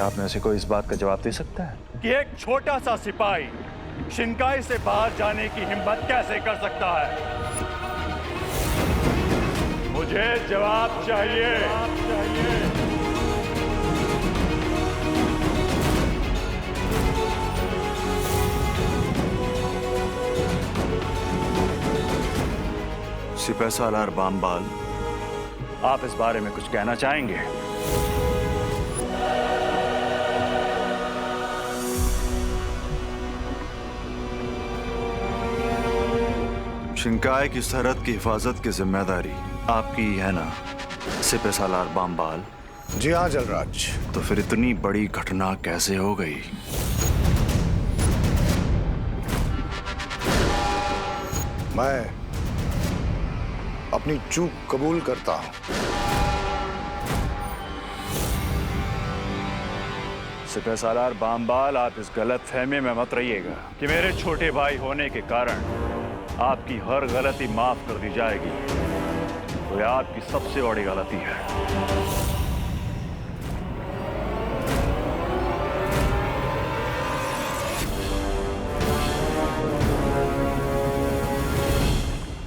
आप में से कोई इस बात का जवाब दे सकता है कि एक छोटा सा सिपाही शिनकाई से बाहर जाने की हिम्मत कैसे कर सकता है? मुझे जवाब चाहिए। सिपाही सालार बामबाल, आप इस बारे में कुछ कहना चाहेंगे? शिनकाई की सरहद की हिफाजत की जिम्मेदारी आपकी है ना सिपाही सालार बामबाल? जी हाँ जलराज। तो फिर इतनी बड़ी घटना कैसे हो गई? मैं अपनी चूक कबूल करता हूं। सिपाही सालार बामबाल, आप इस गलत फहमी में मत रहिएगा कि मेरे छोटे भाई होने के कारण आपकी हर गलती माफ कर दी जाएगी। तो यह आपकी सबसे बड़ी गलती है।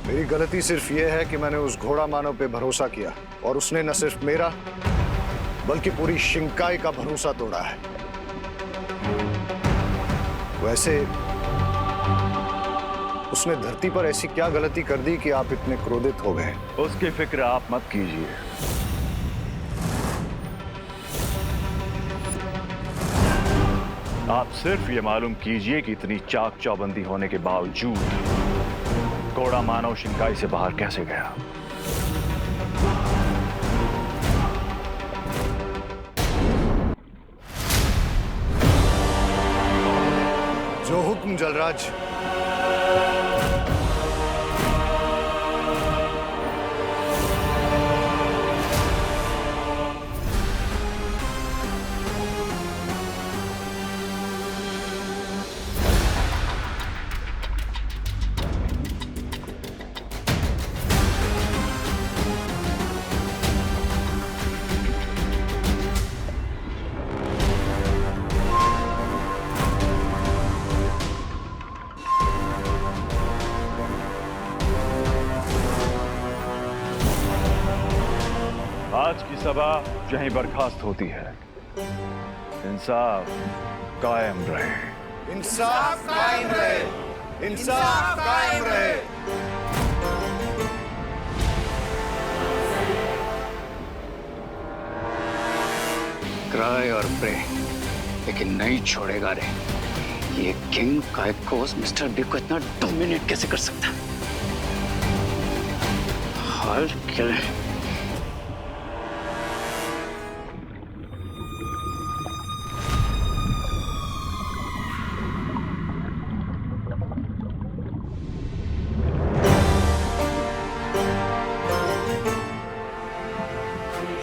मेरी गलती सिर्फ यह है कि मैंने उस घोड़ा मानव पे भरोसा किया और उसने न सिर्फ मेरा बल्कि पूरी शिनकाई का भरोसा तोड़ा है। वैसे उसने धरती पर ऐसी क्या गलती कर दी कि आप इतने क्रोधित हो गए? उसकी फिक्र आप मत कीजिए। आप सिर्फ ये मालूम कीजिए कि इतनी चाक चौबंदी होने के बावजूद घोड़ा मानव शिनकाई से बाहर कैसे गया। जो हुक्म जलराज। आज की सभा यहीं बर्खास्त होती है। इंसाफ कायम रहे। इंसाफ कायम रहे। इंसाफ कायम रहे। क्राई और प्रे, लेकिन नहीं छोड़ेगा रे। ये किंग काइकोस मिस्टर बी को इतना डोमिनेट कैसे कर सकता है? हाल किल।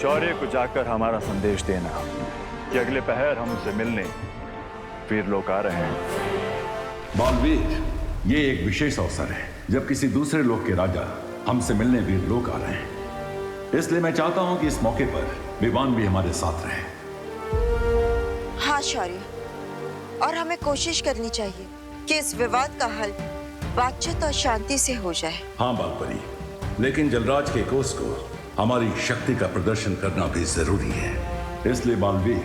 शौर्य को जाकर हमारा संदेश देना कि अगले पहर हम उसे मिलने वीर लोग आ रहे हैं। बालवीर, ये एक विशेष अवसर है जब किसी दूसरे लोक के राजा हमसे मिलने वीर लोग आ रहे हैं। इसलिए मैं चाहता हूं कि इस मौके पर विवान भी हमारे साथ रहे। हाँ शौर्य, और हमें कोशिश करनी चाहिए कि इस विवाद का हल बातचीत और शांति से हो जाए। हाँ बालपरी, लेकिन जलराज के कोष को हमारी शक्ति का प्रदर्शन करना भी जरूरी है। इसलिए बालवीर,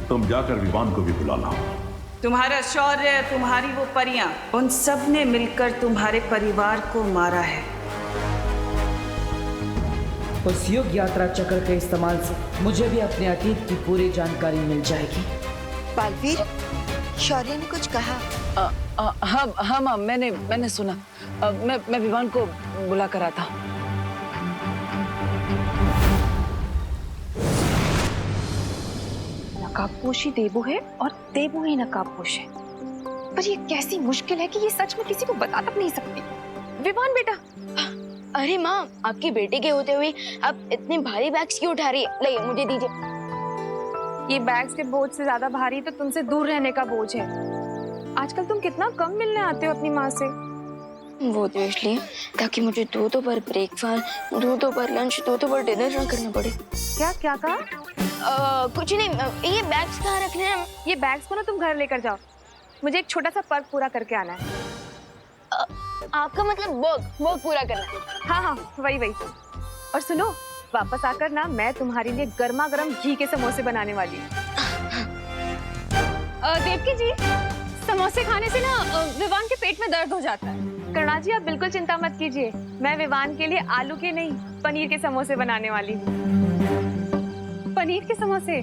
तुम जाकर विवान को भी बुला लाओ। तुम्हारा शौर्य, तुम्हारी वो परियां, उन सब ने मिलकर तुम्हारे परिवार को मारा है। उस युग यात्रा चक्र के इस्तेमाल से मुझे भी अपने अतीत की पूरी जानकारी मिल जाएगी। बालवीर, शौर्य ने कुछ कहा? हाँ माँ, मैंने सुना। मैं विवान को बुला कर आता हूँ। नकाबपोशी देबू है और देबू ही नकाबपोश है, पर ये कैसी मुश्किल है कि ये सच में किसी को बता तक नहीं सकती। विवान बेटा। अरे माँ, आपकी बेटी के होते हुए आप इतने भारी बैग्स क्यों उठा रही है? लाइए मुझे दीजिए। ये बैग्स के बोझ से ज्यादा भारी तो तुमसे दूर रहने का बोझ है। आजकल तुम कितना कम मिलने आते हो अपनी माँ से। वो तो इसलिए ताकि मुझे 2 पर ब्रेकफास्ट, 2 पर लंच, 2 पर डिनर ना करना पड़े। क्या क्या कहा? कुछ नहीं, ये बैग्स कहाँ रखने हैं? ये बैग्स को ना तुम घर लेकर जाओ, मुझे एक छोटा सा पर्क पूरा करके आना है। आपका मतलब वर्क पूरा करना है? हाँ हाँ, वही। और सुनो, वापस आकर ना मैं तुम्हारे लिए गर्मा गर्म घी के समोसे बनाने वाली हूँ। देवकी जी, समोसे खाने से ना विवान के पेट में दर्द हो जाता है। करुणा जी, आप बिल्कुल चिंता मत कीजिए, मैं विवान के लिए आलू के नहीं पनीर के समोसे बनाने वाली हूँ। पनीर के समोसे?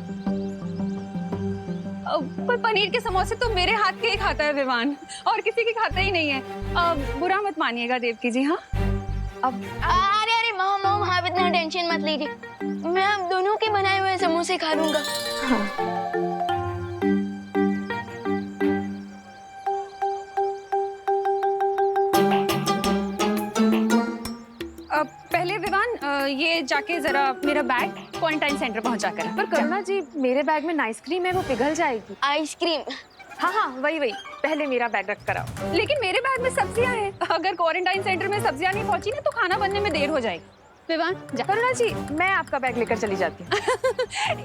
पर पनीर के समोसे तो मेरे हाथ के ही खाता है विवान, और किसी के खाता ही नहीं है। बुरा मत मानिएगा देवकी जी। हाँ, अब अरे मॉम आप इतना टेंशन मत लीजिए, मैं आप दोनों के बनाए हुए समोसे खा लूंगा। पहले विवान ये जाके जरा मेरा बैग क्वारंटाइन सेंटर पहुंचा कर। पर करुणा जी, मेरे बैग में आइसक्रीम है, वो पिघल जाएगी। आइसक्रीम? हाँ, वही, पहले मेरा बैग रख कर आओ। लेकिन मेरे बैग में सब्जियां हैं, अगर क्वारंटाइन सेंटर में सब्जियां नहीं पहुंची ना तो खाना बनने में देर हो जाएगी। विवान जा। करुणा जी, मैं आपका बैग लेकर चली जाती हूँ।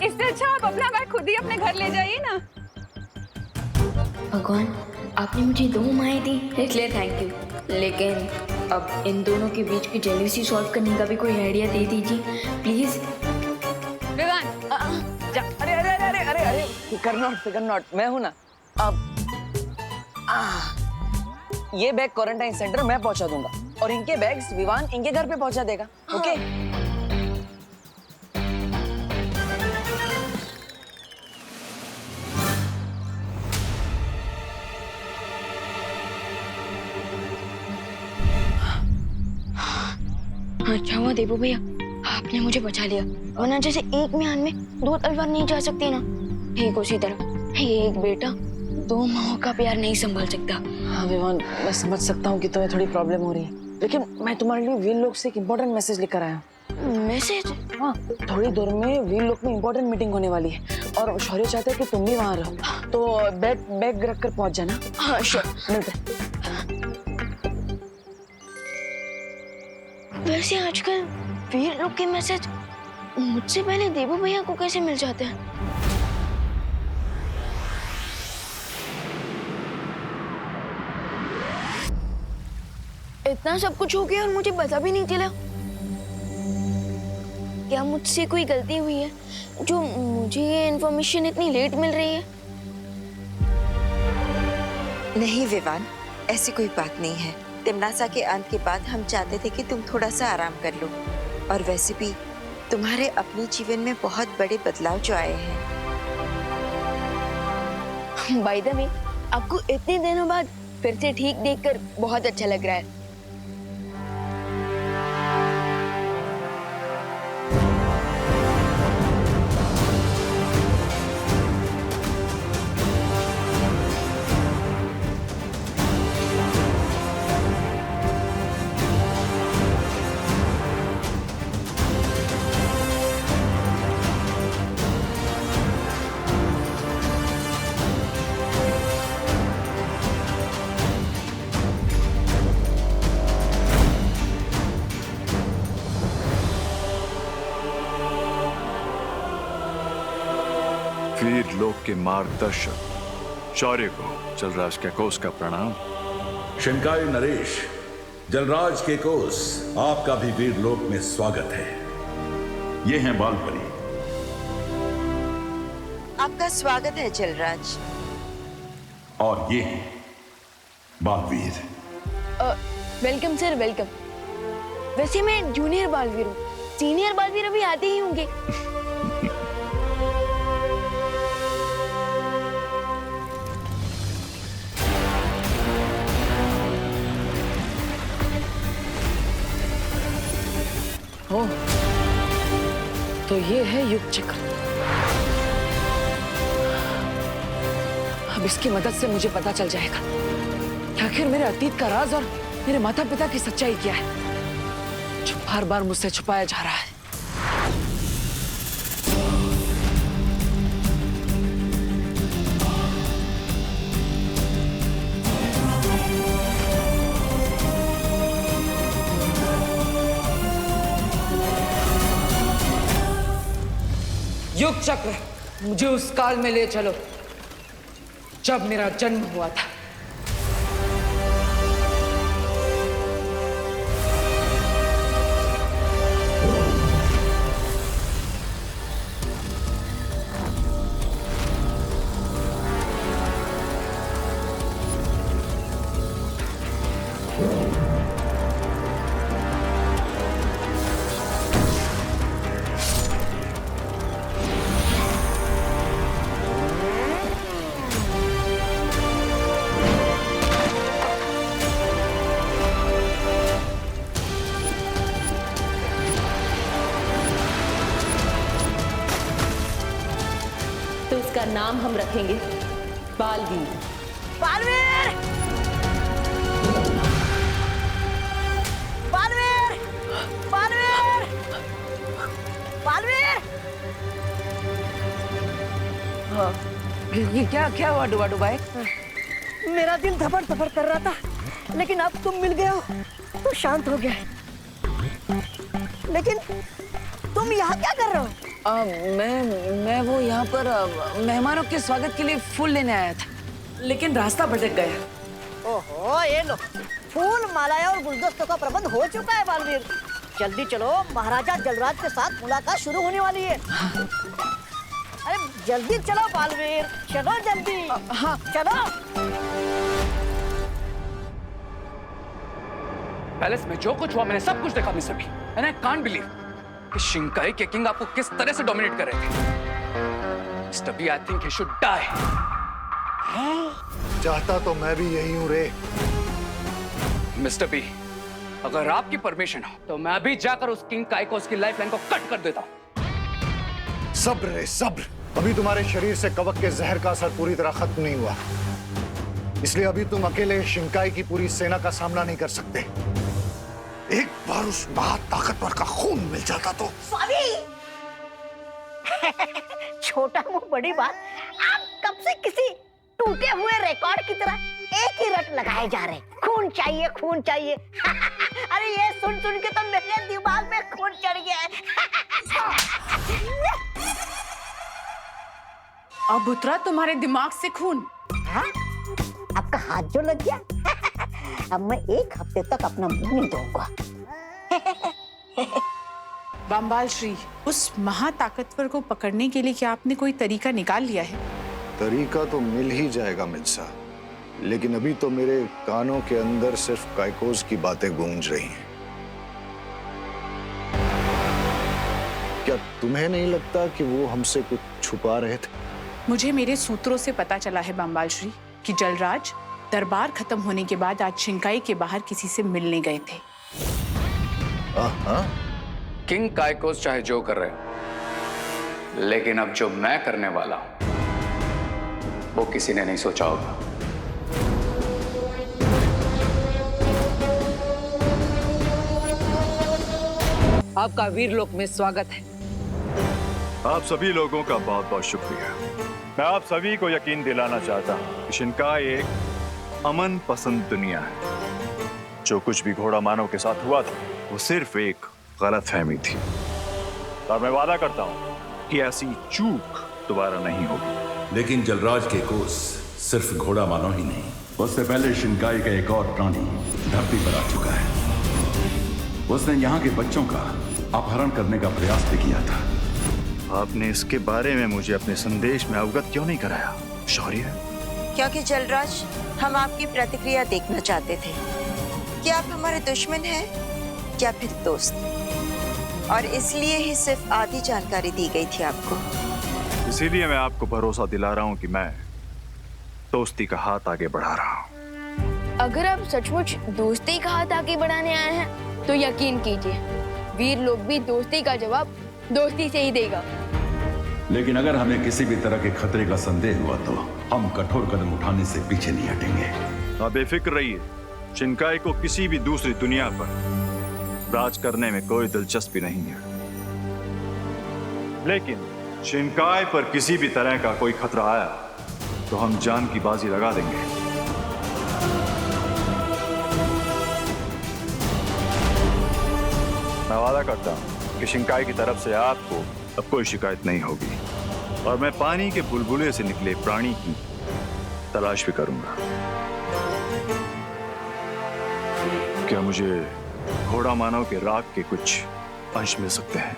इससे अच्छा आप अपना बैग खुद ही अपने घर ले जाइए ना। भगवान, आपने मुझे 2 माएँ दी, इसलिए थैंक यू। लेकिन अब इन दोनों के बीच की जेलसी सॉल्व करने का भी कोई आइडिया दे दीजिए प्लीज। विवान जा। अरे फिकर नॉट, मैं हूं ना। अब ये बैग क्वारंटाइन सेंटर मैं पहुंचा दूंगा और इनके बैग्स विवान इनके घर पे पहुंचा देगा। ओके? अच्छा हुआ देवू भैया, आपने मुझे बचा लिया, वरना जैसे एक म्यान में 2 तलवार नहीं जा सकती ना, ठीक उसी तरह एक बेटा 2 माओं का प्यार नहीं संभाल सकता। हाँ विवान, मैं समझ सकता हूँ कि तुम्हें थोड़ी प्रॉब्लम हो रही है, लेकिन मैं तुम्हारे लिए वीर लोक से एक इम्पोर्टेंट मैसेज लेकर आया हूँ। मैसेज? हाँ, थोड़ी देर में वीर लोक में इम्पोर्टेंट मीटिंग होने वाली है और शौर्य चाहते हैं कि तुम भी वहाँ रहो, तो बैग रख कर पहुँच जाना। हाँ श्योर, मिलते हैं। वैसे आजकल वीर लोग के मैसेज मुझसे पहले देवू भैया को कैसे मिल जाते हैं? इतना सब कुछ हो गया और मुझे पता भी नहीं चला। क्या मुझसे कोई गलती हुई है जो मुझे ये इन्फॉर्मेशन इतनी लेट मिल रही है? नहीं विवान, ऐसी कोई बात नहीं है। तिमनासा के अंत के बाद हम चाहते थे कि तुम थोड़ा सा आराम कर लो, और वैसे भी तुम्हारे अपने जीवन में बहुत बड़े बदलाव जो आए हैं। बाय द वे, आपको इतने दिनों बाद फिर से ठीक देखकर बहुत अच्छा लग रहा है। वीर लोक के मार्गदर्शक शौर्य को जलराज कैकोस का प्रणाम। शिनकाई नरेश, जलराज केकोस, आपका भी वीर लोक में स्वागत है। ये हैं बालपरी। आपका स्वागत है जलराज। और ये हैं बालवीर। Welcome sir, welcome. वैसे मैं जूनियर बालवीर हूँ, सीनियर बालवीर अभी आते ही होंगे। ओ, तो ये है युग चक्र। अब इसकी मदद से मुझे पता चल जाएगा कि आखिर मेरे अतीत का राज और मेरे माता पिता की सच्चाई क्या है, जो बार बार मुझसे छुपाया जा रहा है। युग चक्र मुझे उस काल में ले चलो जब मेरा जन्म हुआ था। उसका नाम हम रखेंगे बालवीर। बालवीर! बालवीर! बालवीर! बालवीर! हाँ, ये क्या हुआ डुबा डुबाए? मेरा दिल धपड़ धपड़ कर रहा था, लेकिन अब तुम मिल गए हो तो शांत हो गया। लेकिन तुम यहाँ क्या कर रहे हो? मैं वो यहाँ पर मेहमानों के स्वागत के लिए फूल लेने आया था, लेकिन रास्ता भटक गया। ओहो, ये लो, फूल मालाएं और गुलदस्तों का प्रबंध हो चुका है बालवीर। जल्दी चलो, महाराजा जलराज के साथ मुलाकात शुरू होने वाली है। अरे जल्दी चलो बालवीर, चलो जल्दी। हाँ चलो। पैलेस में जो कुछ हुआ मैंने सब कुछ देखा Mister B, and I can't believe कि शिंकाई के किंग आपको किस तरह से डोमिनेट कर रहे थे। Mister B, I think he should die. चाहता तो मैं भी यही हूं रे। मिस्टर बी, अगर आपकी परमिशन हो तो मैं अभी जाकर उस किंग काई को उसकी लाइफ लाइन को कट कर देता हूं। सब्र रे सब्र। अभी तुम्हारे शरीर से कवक के जहर का असर पूरी तरह खत्म नहीं हुआ, इसलिए अभी तुम अकेले शिंकाई की पूरी सेना का सामना नहीं कर सकते। एक बार उस महाताकतवर का खून मिल जाता तो। स्वामी! छोटा मुंह बड़ी बात। आप कब से किसी टूटे हुए रिकॉर्ड की तरह एक ही रट लगाए जा रहे। खून चाहिए, खून चाहिए। अरे ये सुन सुन के तो मेरे दिमाग में खून चढ़ गया है। अब उतरा तुम्हारे दिमाग से खून? हाँ? आपका हाथ जो लग गया, अब मैं एक हफ्ते तक अपना मुंह नहीं धोऊंगा। बम्बाल श्री, उस महाताकतवर को पकड़ने के लिए क्या आपने कोई तरीका निकाल लिया है? तरीका तो मिल ही जाएगा मिर्जा, लेकिन अभी तो मेरे कानों के अंदर सिर्फ काइकोस की बातें गूंज रही हैं। क्या तुम्हें नहीं लगता कि वो हमसे कुछ छुपा रहे थे? मुझे मेरे सूत्रों से पता चला है बम्बाल श्री कि जलराज दरबार खत्म होने के बाद आज शिंकाई के बाहर किसी से मिलने गए थे। किंग काइकोस चाहे जो कर रहे हो, लेकिन अब जो मैं करने वाला हूं वो किसी ने नहीं सोचा होगा। आपका वीरलोक में स्वागत है। आप सभी लोगों का बहुत बहुत शुक्रिया। मैं आप सभी को यकीन दिलाना चाहता हूं कि शिंकाई एक अमन पसंद दुनिया है। जो कुछ भी घोड़ा मानव के साथ हुआ था वो सिर्फ एक गलतफहमी थी, और मैं वादा करता हूं कि ऐसी चूक दोबारा नहीं होगी। लेकिन जलराज के कोस सिर्फ घोड़ा मानो ही नहीं, उससे पहले शिंकाई का एक और प्राणी धरती पर आ चुका है। उसने यहाँ के बच्चों का अपहरण करने का प्रयास भी किया था। आपने इसके बारे में मुझे अपने संदेश में अवगत क्यों नहीं कराया शौर्य? क्योंकि जलराज, हम आपकी प्रतिक्रिया देखना चाहते थे कि आप हमारे दुश्मन हैं या फिर दोस्त, और इसलिए ही सिर्फ आधी जानकारी दी गई थी आपको। इसीलिए मैं आपको भरोसा दिला रहा हूं कि मैं दोस्ती का हाथ आगे बढ़ा रहा हूं। अगर आप सचमुच दोस्ती का हाथ आगे बढ़ाने आए हैं तो यकीन कीजिए, वीर लोग भी दोस्ती का जवाब दोस्ती से ही देगा। लेकिन अगर हमें किसी भी तरह के खतरे का संदेह हुआ तो हम कठोर कदम उठाने से पीछे नहीं हटेंगे। आप बेफिक्र रहिए, शिंकाई को किसी भी दूसरी दुनिया पर राज करने में कोई दिलचस्पी नहीं है। लेकिन शिंकाई पर किसी भी तरह का कोई खतरा आया तो हम जान की बाजी लगा देंगे। मैं वादा करता हूं कि शिंकाई की तरफ से आपको अब कोई शिकायत नहीं होगी। और मैं पानी के बुलबुले से निकले प्राणी की तलाश भी करूंगा। क्या मुझे घोड़ा मानव के राग के कुछ अंश मिल सकते हैं?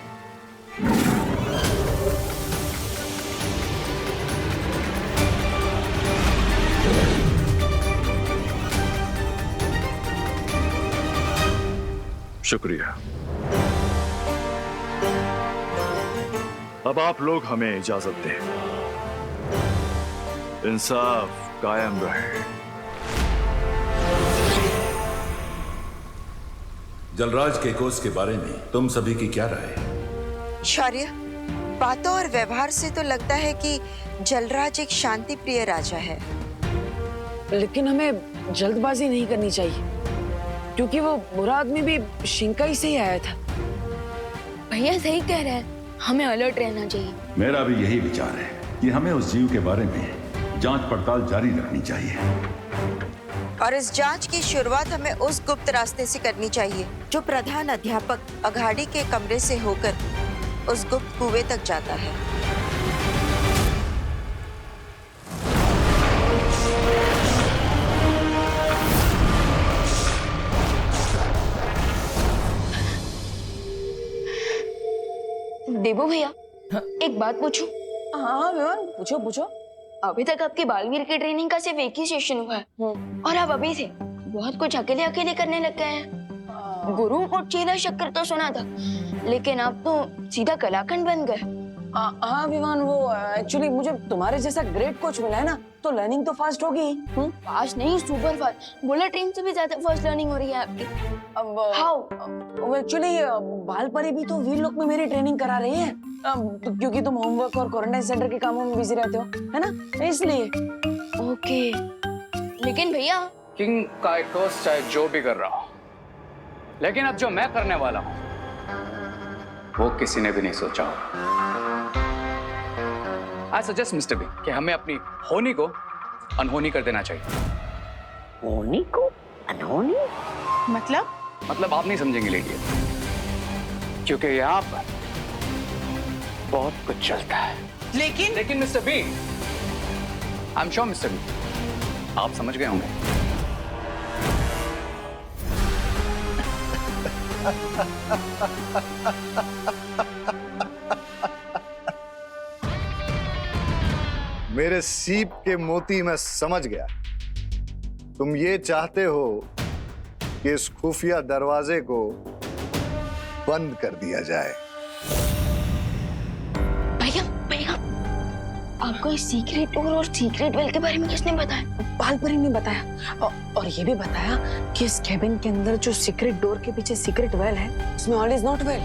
शुक्रिया। अब आप लोग हमें इजाजत दें। इंसाफ कायम रहे। जलराज केकोस के बारे में तुम सभी की क्या राय है? शौर्य, बातों और व्यवहार से तो लगता है कि जलराज एक शांति प्रिय राजा है। लेकिन हमें जल्दबाजी नहीं करनी चाहिए, क्योंकि वो बुरा आदमी भी शिंकाई से ही आया था। भैया सही कह रहे हैं, हमें अलर्ट रहना चाहिए। मेरा भी यही विचार है कि हमें उस जीव के बारे में जांच पड़ताल जारी रखनी चाहिए। और इस जांच की शुरुआत हमें उस गुप्त रास्ते से करनी चाहिए जो प्रधान अध्यापक अघाड़ी के कमरे से होकर उस गुप्त कुएं तक जाता है। देबू भैया, एक बात पूछूं? हाँ विवान, पूछो पूछो। अभी तक आपकी बालवीर की ट्रेनिंग का सिर्फ एक ही सेशन हुआ है और आप अभी से बहुत कुछ अकेले अकेले करने लग गए हैं। गुरु को सीधा शक्कर तो सुना था, लेकिन आप तो सीधा कलाखंड बन गए। हाँ विवान, वो एक्चुअली मुझे तुम्हारे जैसा ग्रेट कोच मिला है ना, तो लर्निंग तो फास्ट होगी। फास्ट नहीं, सुपर फास्ट। बुलेट ट्रेन से भी ज्यादा फास्ट लर्निंग हो रही है आपकी। हाउ? एक्चुअली बालपरी भी तो वीरलोक में मेरी ट्रेनिंग करा रही है, क्योंकि तुम होमवर्क और क्वारंटाइन सेंटर के कामों में बिजी रहते हो, है ना, इसलिए। ओके, लेकिन भैया किंग काइकोस चाहे जो भी कर रहा हो, लेकिन अब जो मैं करने वाला हूं वो किसी ने भी नहीं सोचा हो। आई सजेस्ट मिस्टर बी कि हमें अपनी होनी को अनहोनी कर देना चाहिए। होनी को अनहोनी? मतलब आप नहीं समझेंगे लेडी, क्योंकि यहाँ पर बहुत कुछ चलता है। लेकिन Mister B, I am sure Mister B आप समझ गए होंगे। मेरे सीप के मोती मैं समझ गया। तुम ये चाहते हो कि इस खुफिया दरवाजे को बंद कर दिया जाए। भैया, आपको इस सीक्रेट डोर और सीक्रेट वेल के बारे में किसने बताया? बालपरी ने बताया, और ये भी बताया कि इस केबिन के अंदर जो सीक्रेट डोर के पीछे सीक्रेट वेल है, उसमें ऑल इज नॉट वेल।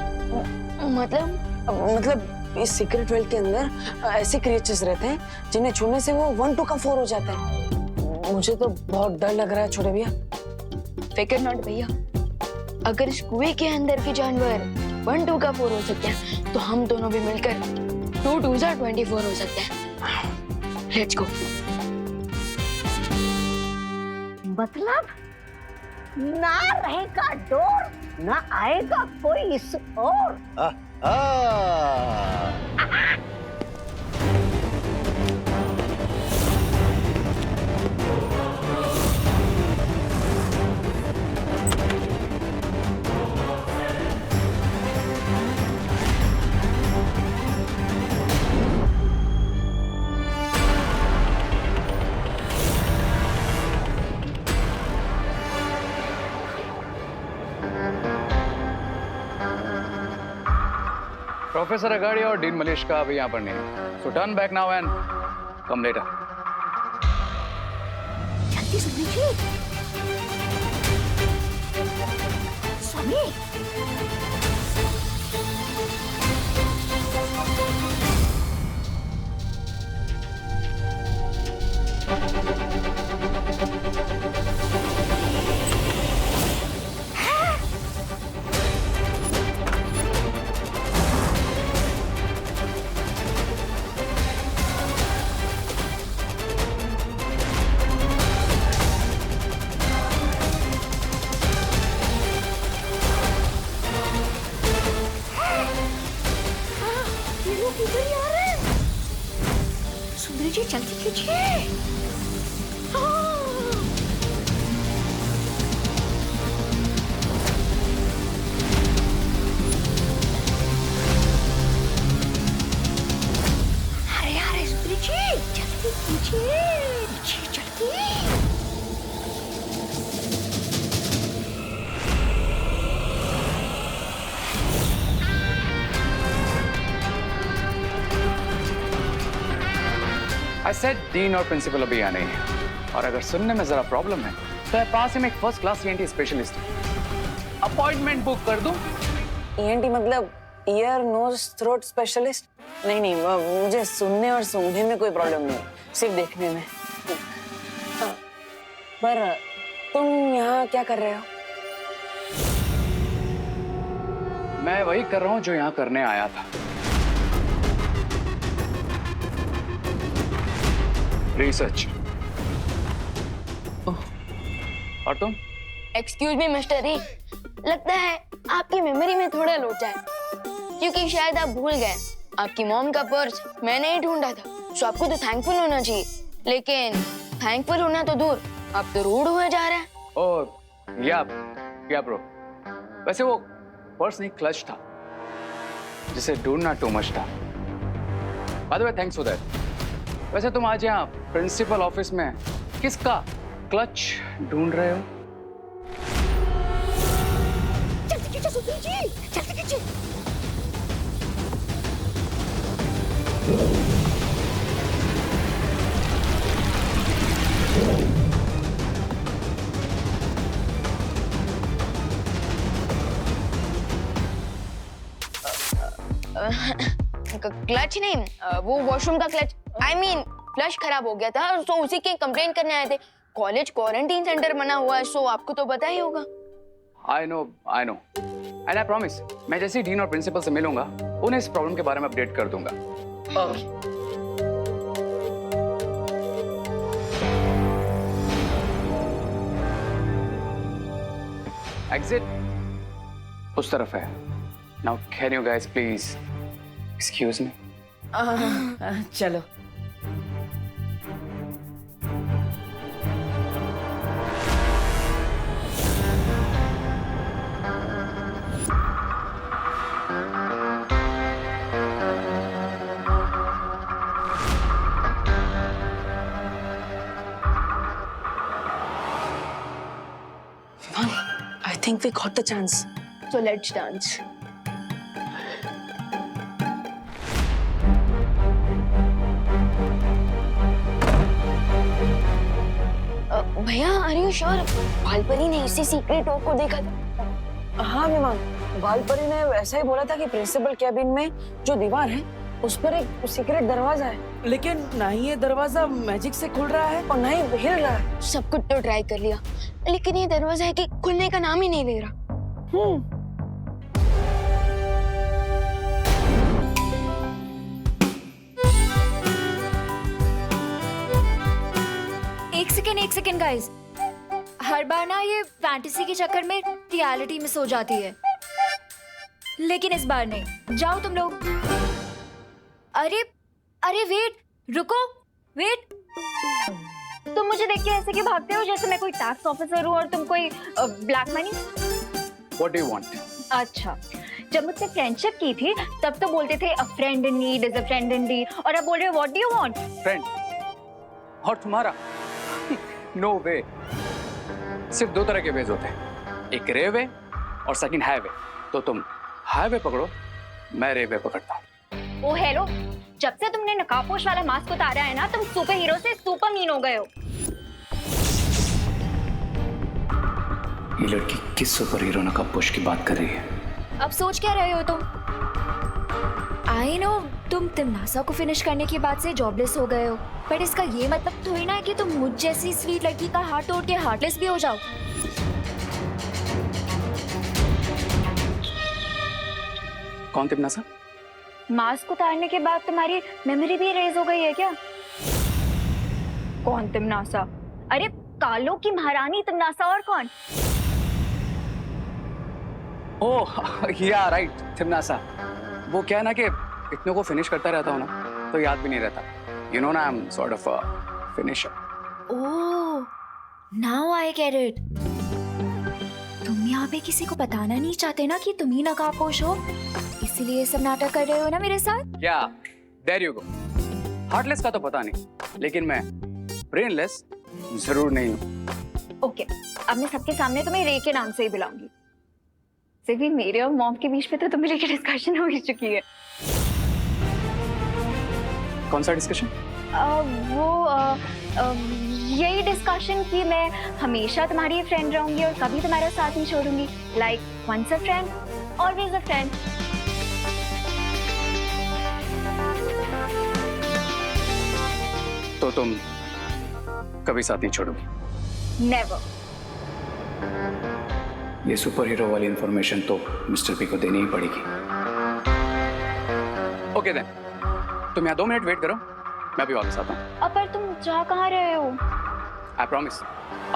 मतलब इस सीक्रेट वेल के अंदर ऐसे क्रिएचर्स रहते हैं जिन्हें छूने से वो 1 2 का 4 हो जाता है। मुझे तो बहुत डर लग रहा है छोटे भैया। फिकर नॉट भैया, अगर इस कुएं के अंदर के जानवर 1 2 का 4 हो सकते हैं, तो हम दोनों भी मिलकर 2 2 24 हो सकते हैं। Let's go. मतलब ना रहेगा डोर, ना आएगा कोई इस ओर। प्रोफेसर अगाड़ी और डीन मलिश का अभी यहाँ पर नहीं है, सो turn back now and come later. जल्दी सुनिए स्वामी। जल्दी कीजिए। अरे अरे सुंदरी जी, जल्दी कीजिए, जल्दी। I said डीन और प्रिंसिपल अभी आने हैं, और अगर सुनने में जरा प्रॉब्लम है तो पास ही में एक first class ENT specialist appointment book कर दूं। ENT मतलब ईयर नोज थ्रोट स्पेशलिस्ट? नहीं नहीं, मुझे सुनने और सूंघने में कोई प्रॉब्लम नहीं, सिर्फ देखने में। पर तुम यहाँ क्या कर रहे हो? मैं वही कर रहा हूँ जो यहाँ करने आया था, रिसर्च। और तुम? एक्सक्यूज मी मिस्टर री, लगता है आपकी मेमोरी में थोड़ा लोचा है, क्योंकि शायद आप भूल गए आपकी मॉम का पर्स मैंने ही ढूंढा था। सो आपको तो थैंकफुल होना चाहिए, लेकिन थैंकफुल होना तो दूर, आप तो रूड हुए जा रहे हैं। ओह या ब्रो, वैसे वो पर्स नहीं क्लच था, जिसे ढूंढना टू मच था। By the way thanks for that. वैसे तुम आज यहाँ प्रिंसिपल ऑफिस में किसका क्लच ढूंढ रहे हो? जल्दी कीजिए सुंदरी जी, जल्दी कीजिए। क्लच नहीं, वो वॉशरूम का क्लच, आई मीन फ्लश खराब हो गया था, सो उसी की कंप्लेंट करने आए थे। कॉलेज क्वारंटीन सेंटर बना हुआ है, सो आपको तो पता ही होगा। I know and I promise, मैं जैसे ही डीन और प्रिंसिपल से मिलूंगा उन्हें इस प्रॉब्लम के बारे में अपडेट कर दूंगा। एग्जिट उस तरफ है। Now can you guys please excuse me? चलो। I think we got the chance. So let's dance. भैया आर यू श्योर बालपरी ने इसी सीक्रेट डोर को देखा था? हाँ विमान, बालपरी ने वैसा ही बोला था कि प्रिंसिपल कैबिन में जो दीवार है उस पर एक सीक्रेट दरवाजा है, लेकिन ना ही ये दरवाजा मैजिक से खुल रहा है और ना ही हिल रहा है। सब कुछ तो ट्राई कर लिया, लेकिन ये दरवाजा है कि खुलने का नाम ही नहीं ले रहा। एक सेकेंड गाइस, हर बार ना ये फैंटेसी के चक्कर में रियलिटी मिस हो जाती है, लेकिन इस बार नहीं। जाओ तुम लोग। अरे वेट, रुको, वेट। तुम मुझे देख के ऐसे क्यों भागते हो जैसे मैं कोई टैक्स ऑफिसर हूँ और तुम कोई black money? What do you want? अच्छा, जब मुझसे फ्रेंडशिप की थी तब तो बोलते थे a friend in need is a friend indeed, और अब बोल रहे हो what do you want? Friend? और तुम्हारा? नो वे। सिर्फ दो तरह के वेज होते हैं, एक रे वे और सेकंड हाईवे। तो तुम हाईवे पकड़ो, मैं रे वे पकड़ता हूँ। ओ हेलो, जब से तुमने नकाबपोश वाला मास्क उतारा है ना, तुम सुपर हीरो से सुपर मीन हो गए हो। ये लड़की किस सुपर हीरो नकाबपोश की बात कर रही है? अब सोच क्या रहे हो तुम? आई नो तुम तिमनासा को फिनिश करने के बाद से जॉबलेस हो गए हो, बट इसका ये मतलब थोड़ी ना है कि तुम मुझ जैसी स्वीट लड़की का हार्ट तोड़ के हार्टलेस भी हो जाओ। कौन तिमनासा? मास्क उतारने के बाद तुम्हारी मेमोरी भी इरेज हो गई है क्या? कौन तिमनासा? अरे कालों की महारानी तिमनासा, और कौन? ओह या राइट, तिमनासा। वो क्या है ना कि इतनों को फिनिश करता रहता हूँ ना, तो याद भी नहीं रहता। You know, I'm sort of a finisher. Oh, now I get it. तुम यहाँ पे किसी को बताना नहीं चाहते ना कि तुम ही नकाबपोश हो, इसीलिए ये सब नाटक कर रहे हो ना मेरे साथ? क्या? There you go. Heartless का तो पता नहीं, लेकिन मैं brainless जरूर नहीं हूँ। ओके, अब मैं सबके सामने तुम्हें रे के नाम से ही बुलाऊंगी। सिर्फ मेरे और मॉम के बीच में तो तुम्हें लेके डिस्कशन हो ही चुकी है। कौन सा डिस्कशन? यही डिस्कशन कि मैं हमेशा तुम्हारी फ्रेंड रहूंगी और कभी तुम्हारा साथ नहीं छोड़ूंगी। Like once a friend always a friend. तो तुम कभी साथ नहीं छोड़ोगी? नेवर। ये सुपर हीरो वाली इंफॉर्मेशन तो मिस्टर पी को देनी ही पड़ेगी। ओके देन, तुम यहाँ 2 मिनट वेट करो, मैं अभी वापस आता हूँ। अब पर तुम जा कहाँ रहे हो? आई प्रॉमिस,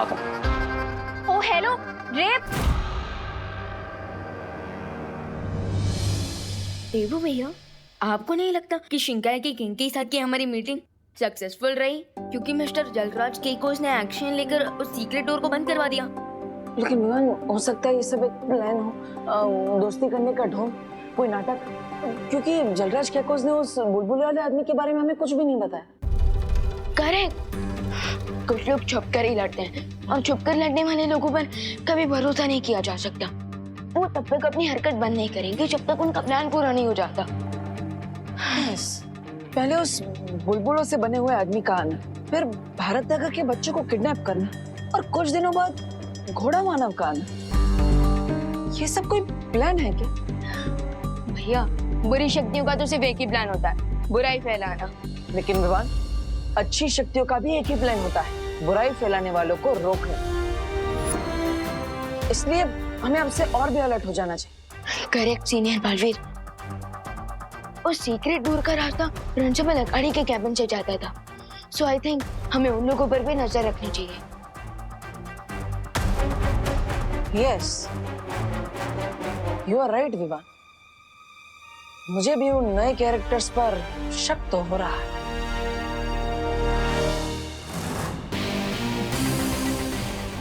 आता हूँ। ओ हेलो रेप। देवू भैया, आपको नहीं लगता कि शिंकाई की किंग के साथ की हमारी मीटिंग सक्सेसफुल रही, क्योंकि मिस्टर जलराज केकोस ने एक्शन लेकर उस सीक्रेट डोर को बंद करवा दिया? लेकिन विवान, हो सकता है ये सब एक प्लान हो, दोस्ती करने का ढोंग, कोई नाटक, क्योंकि जलराज केकोस ने उस बुलबुल वाले आदमी के बारे में हमें कुछ भी नहीं बताया। करेक्ट। कुछ लोग छुपकर ही लड़ते हैं और छुपकर लड़ने वाले लोगों पर कभी भरोसा नहीं किया जा सकता। वो तब तक अपनी हरकत बंद नहीं करेंगे जब तक उनका प्लान पूरा नहीं हो जाता। पहले उस बुलबुलों से बने हुए आदमी का आना, फिर भारत नगर के बच्चों को किडनैप करना और कुछ दिनों बाद घोड़ा मानव का आना, ये सब कोई प्लान है क्या? भैया, बुरी शक्तियों का तो सिर्फ एक ही प्लान होता है, बुराई फैलाना। लेकिन विवान, अच्छी शक्तियों का भी एक ही प्लान होता है, बुराई फैलाने वालों को रोकना। इसलिए हमें अब से और भी अलर्ट हो जाना चाहिए। Correct senior Baalveer. उस सीक्रेट डोर का रास्ता प्रिंसिपल अकाड़ी के कैबिन से जाता था, सो आई थिंक हमें उन लोगों पर भी नजर रखनी चाहिए। Yes, you are right Vivaan. मुझे भी उन नए कैरेक्टर्स पर शक तो हो रहा है।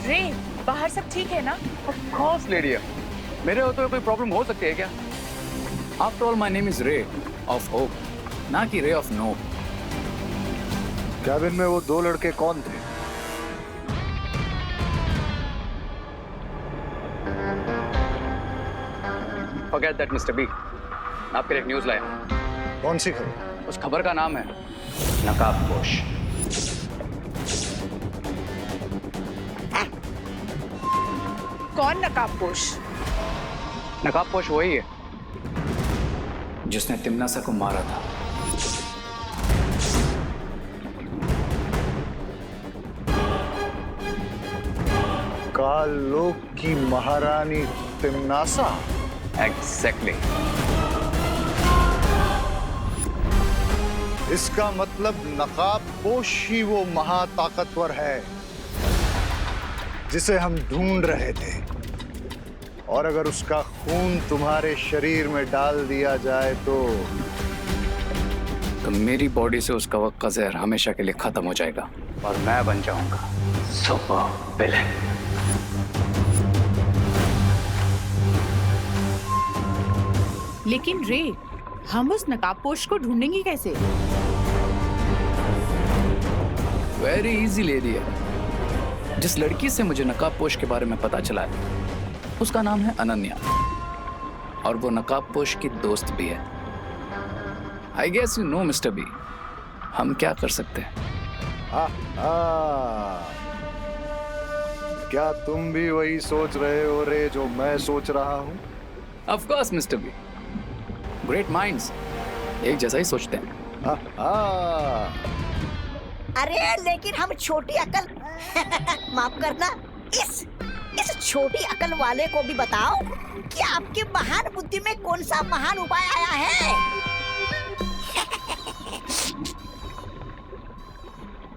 रे, बाहर सब ठीक है ना? Of course, lady. मेरे होते हुए कोई प्रॉब्लम हो सकती है क्या? After all, my name is Ray of Hope, ना कि Ray of No. कैबिन में वो 2 लड़के कौन थे? Forget that, Mr. B. मैं आपके लिए एक न्यूज़ लाया। कौन सी खबर? उस खबर का नाम है नकाबपोश। कौन नकाबपोश? नकाबपोश वही है जिसने तिमनासा को मारा था। कालोक की महारानी तिमनासा? एग्जैक्टली। इसका मतलब नकाबपोश ही वो महाताकतवर है जिसे हम ढूंढ रहे थे, और अगर उसका खून तुम्हारे शरीर में डाल दिया जाए तो मेरी बॉडी से उसका वक्त का जहर हमेशा के लिए खत्म हो जाएगा और मैं बन जाऊंगा सुपर विलेन। लेकिन रे, हम उस नकाबपोश को ढूंढेंगे कैसे? वेरी इजी लेडी है। जिस लड़की से मुझे नकाबपोश के बारे में पता चला है, उसका नाम है अनन्या, और वो नकाबपोश की दोस्त भी है। I guess you know Mister B, हम क्या कर सकते हैं? क्या तुम भी वही सोच रहे हो रे जो मैं सोच रहा हूँ? Of course Mister B, great minds एक जैसा ही सोचते हैं। अरे लेकिन हम छोटी अकल माफ करना, इस छोटी अकल वाले को भी बताओ कि आपकी महान बुद्धि में कौन सा महान उपाय आया है।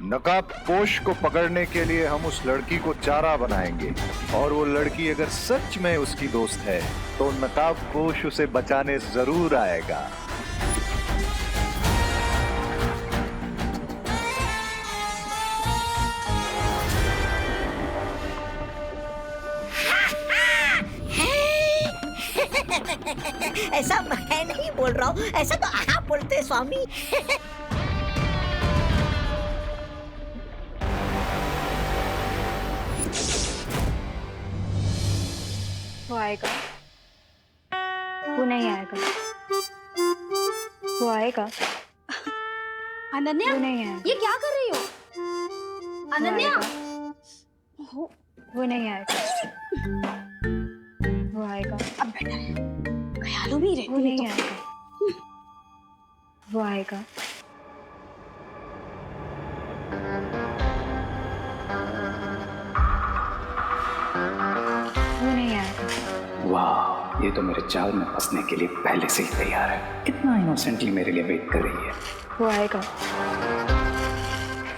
नकाबपोश को पकड़ने के लिए हम उस लड़की को चारा बनाएंगे, और वो लड़की अगर सच में उसकी दोस्त है तो नकाबपोश उसे बचाने जरूर आएगा। ऐसा मैं नहीं बोल रहा हूँ, ऐसा तो आप बोलते हैं स्वामी। वो आएगा, वो नहीं आएगा, वो आएगा। अनन्या, वो नहीं आएगा, ये क्या कर रही हो? अनन्या, वो नहीं आएगा, वो आएगा। अब बेटर है, ख्यालों में ही रहती वो नहीं तो। आएगा, वो आएगा। वो नहीं आएगा। वाह, ये तो मेरे जाल में फंसने के लिए पहले से ही तैयार है। कितना इनोसेंटली मेरे लिए वेट कर रही है। वो आएगा,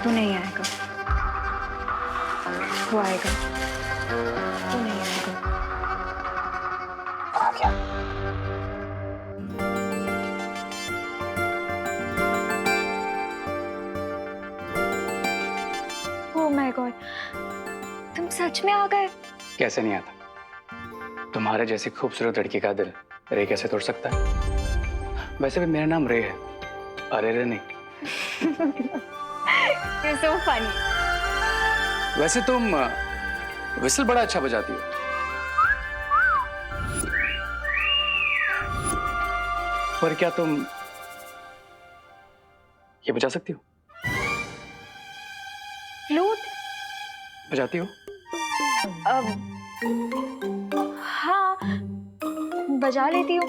वो नहीं आएगा, वो आएगा, वो नहीं आएगा। आ गया। ओह माय गॉड, तुम सच में आ गए? कैसे नहीं आता? तुम्हारे जैसी खूबसूरत लड़की का दिल रे कैसे तोड़ सकता है? वैसे भी मेरा नाम रे है, अरे रे नहीं। You're so funny. वैसे तुम विसल बड़ा अच्छा बजाती हो। पर क्या तुम ये बजा सकती हो? फ्लूट? बजाती हो? हाँ, बजा लेती हूँ।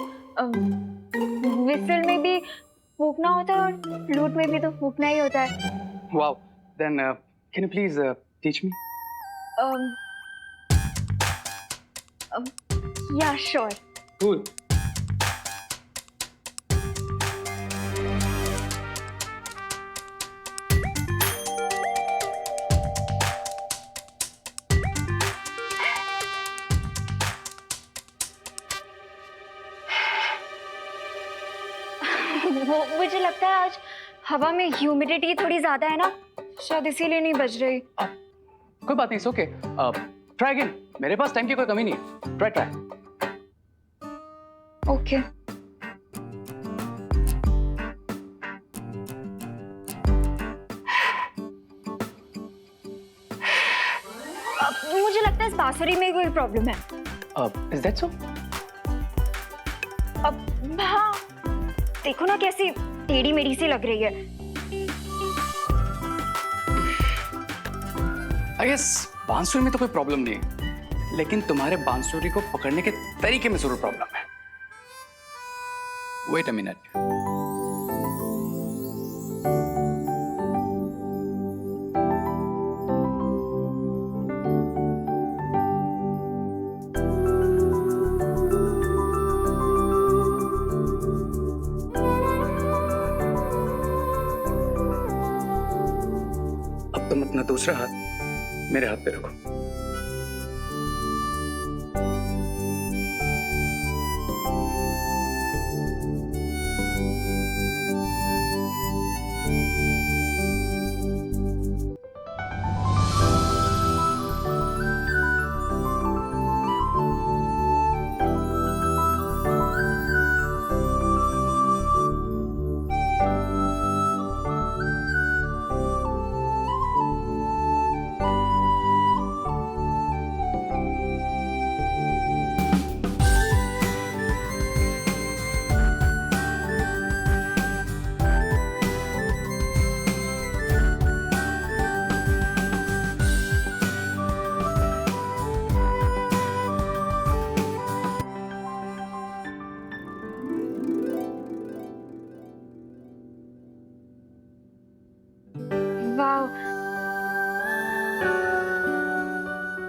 विसल में भी फूकना होता है और फ्लूट में भी तो फूकना ही होता है। Wow. Then can you please teach me? Yeah, sure. Cool. वो मुझे लगता है आज हवा में ह्यूमिडिटी थोड़ी ज्यादा है ना, शायद इसीलिए नहीं बज रही। कोई बात नहीं, ओके। ट्राई अगेन, मेरे पास टाइम की कोई कमी नहीं है। ट्राई। ओके। मुझे लगता है इस बांसुरी में कोई प्रॉब्लम है। Is that so? अब हाँ, देखो ना कैसी टेढ़ी मेढ़ी सी लग रही है। I guess बांसुरी में तो कोई प्रॉब्लम नहीं है, लेकिन तुम्हारे बांसुरी को पकड़ने के तरीके में जरूर प्रॉब्लम है। Wait a minute. अब तुम अपना दूसरा हाथ मेरे हाथ पे रखो।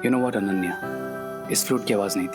You know what, अनन्या, इस फ्लूट की आवाज नहीं थी,